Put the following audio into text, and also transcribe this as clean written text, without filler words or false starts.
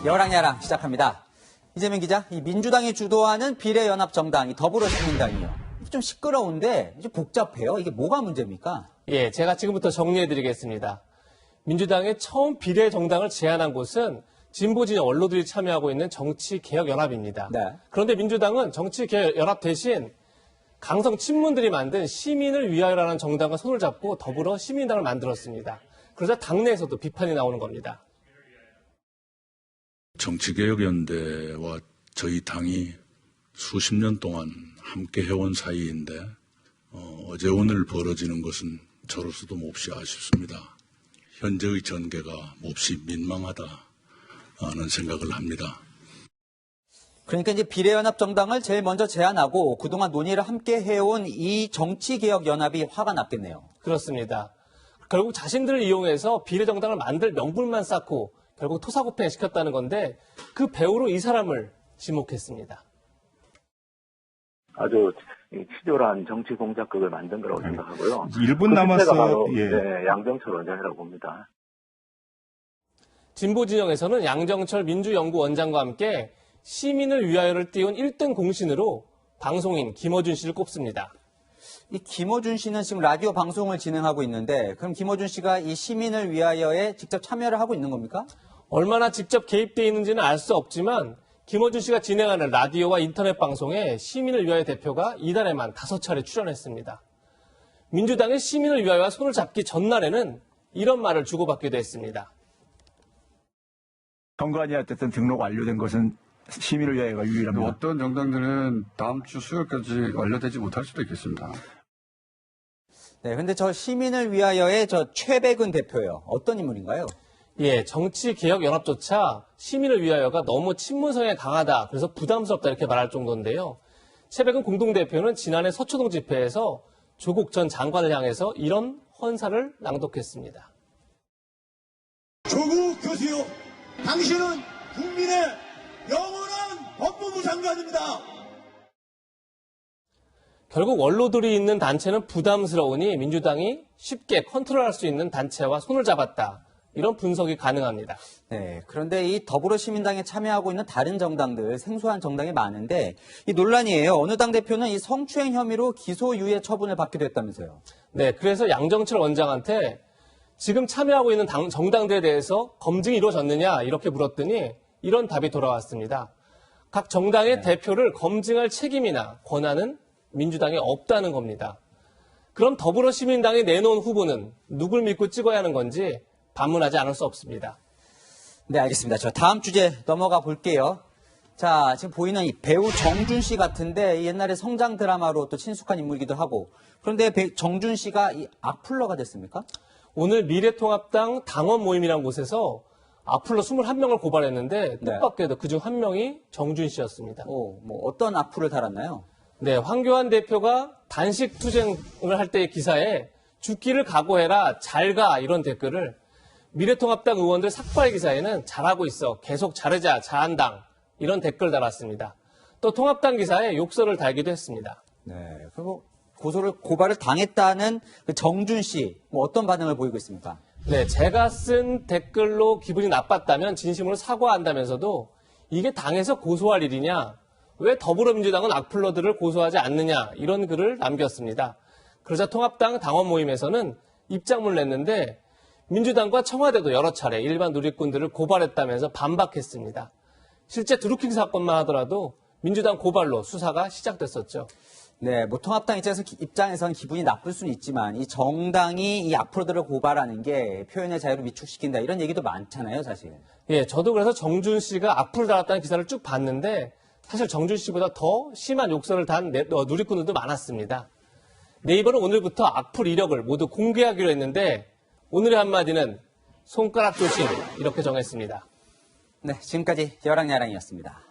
여랑야랑 시작합니다. 이재명 기자, 이 민주당이 주도하는 비례연합정당, 이 더불어시민당이요. 좀 시끄러운데 좀 복잡해요. 이게 뭐가 문제입니까? 예, 제가 지금부터 정리해드리겠습니다. 민주당의 처음 비례정당을 제안한 곳은 진보진영 원로들이 참여하고 있는 정치개혁연합입니다. 네. 그런데 민주당은 정치개혁연합 대신 강성 친문들이 만든 시민을 위하여라는 정당과 손을 잡고 더불어 시민당을 만들었습니다. 그러자 당내에서도 비판이 나오는 겁니다. 정치개혁연대와 저희 당이 수십 년 동안 함께 해온 사이인데 어제 오늘 벌어지는 것은 저로서도 몹시 아쉽습니다. 현재의 전개가 몹시 민망하다는 생각을 합니다. 그러니까 이제 비례연합정당을 제일 먼저 제안하고 그동안 논의를 함께 해온 이 정치개혁연합이 화가 났겠네요. 그렇습니다. 결국 자신들을 이용해서 비례정당을 만들 명분만 쌓고 결국 토사구팽 시켰다는 건데 그 배우로 이 사람을 지목했습니다. 아주 치졸한 정치 공작극을 만든 거라고 생각하고요. 1분 그 남았어요. 바로, 예. 네, 양정철 원장이라고 봅니다. 진보 진영에서는 양정철 민주연구원장과 함께 시민을 위하여를 띄운 1등 공신으로 방송인 김어준 씨를 꼽습니다. 이 김어준 씨는 지금 라디오 방송을 진행하고 있는데 그럼 김어준 씨가 이 시민을 위하여에 직접 참여를 하고 있는 겁니까? 얼마나 직접 개입되어 있는지는 알 수 없지만 김어준 씨가 진행하는 라디오와 인터넷 방송에 시민을 위하여 대표가 이달에만 5차례 출연했습니다. 민주당의 시민을 위하여와 손을 잡기 전날에는 이런 말을 주고받기도 했습니다. 선관위 어쨌든 등록 완료된 것은 시민을 위하여가 유일합니다. 어떤 정당들은 다음 주 수요일까지 완료되지 못할 수도 있겠습니다. 네, 근데 저 시민을 위하여의 저 최백은 대표요. 어떤 인물인가요? 예, 정치개혁연합조차 시민을 위하여가 너무 친문성에 강하다, 그래서 부담스럽다 이렇게 말할 정도인데요. 최백은 공동대표는 지난해 서초동 집회에서 조국 전 장관을 향해서 이런 헌사를 낭독했습니다. 조국 교수요, 당신은 국민의 영원한 법무부 장관입니다. 결국 원로들이 있는 단체는 부담스러우니 민주당이 쉽게 컨트롤할 수 있는 단체와 손을 잡았다. 이런 분석이 가능합니다. 네, 그런데 이 더불어시민당에 참여하고 있는 다른 정당들, 생소한 정당이 많은데 이 논란이에요. 어느 당 대표는 이 성추행 혐의로 기소유예 처분을 받기도 했다면서요. 네, 그래서 양정철 원장한테 지금 참여하고 있는 정당들에 대해서 검증이 이루어졌느냐 이렇게 물었더니 이런 답이 돌아왔습니다. 각 정당의 대표를 검증할 책임이나 권한은 민주당에 없다는 겁니다. 그럼 더불어시민당이 내놓은 후보는 누굴 믿고 찍어야 하는 건지 반문하지 않을 수 없습니다. 네, 알겠습니다. 저 다음 주제 넘어가 볼게요. 자, 지금 보이는 이 배우 정준 씨 같은데 옛날에 성장 드라마로 또 친숙한 인물이기도 하고 그런데 정준 씨가 이 악플러가 됐습니까? 오늘 미래통합당 당원 모임이란 곳에서 악플러 21명을 고발했는데 뜻밖에도 그중 한 명이 정준 씨였습니다. 뭐 어떤 악플을 달았나요? 네, 황교안 대표가 단식 투쟁을 할 때의 기사에 죽기를 각오해라, 잘 가 이런 댓글을 미래통합당 의원들 삭발 기사에는 잘하고 있어, 계속 잘하자, 자한당 이런 댓글 달았습니다. 또 통합당 기사에 욕설을 달기도 했습니다. 네, 그리고 고발을 당했다는 그 정준 씨, 어떤 반응을 보이고 있습니까? 네, 제가 쓴 댓글로 기분이 나빴다면 진심으로 사과한다면서도 이게 당에서 고소할 일이냐, 왜 더불어민주당은 악플러들을 고소하지 않느냐 이런 글을 남겼습니다. 그러자 통합당 당원 모임에서는 입장문을 냈는데 민주당과 청와대도 여러 차례 일반 누리꾼들을 고발했다면서 반박했습니다. 실제 드루킹 사건만 하더라도 민주당 고발로 수사가 시작됐었죠. 네, 통합당 입장에서는 기분이 나쁠 수는 있지만 이 정당이 이 악플러들을 고발하는 게 표현의 자유를 위축시킨다 이런 얘기도 많잖아요, 사실. 예, 저도 그래서 정준 씨가 악플을 달았다는 기사를 쭉 봤는데 사실 정준 씨보다 더 심한 욕설을 단 누리꾼들도 많았습니다. 네이버는 오늘부터 악플 이력을 모두 공개하기로 했는데 오늘의 한마디는 손가락 조심 이렇게 정했습니다. 네, 지금까지 여랑야랑이었습니다.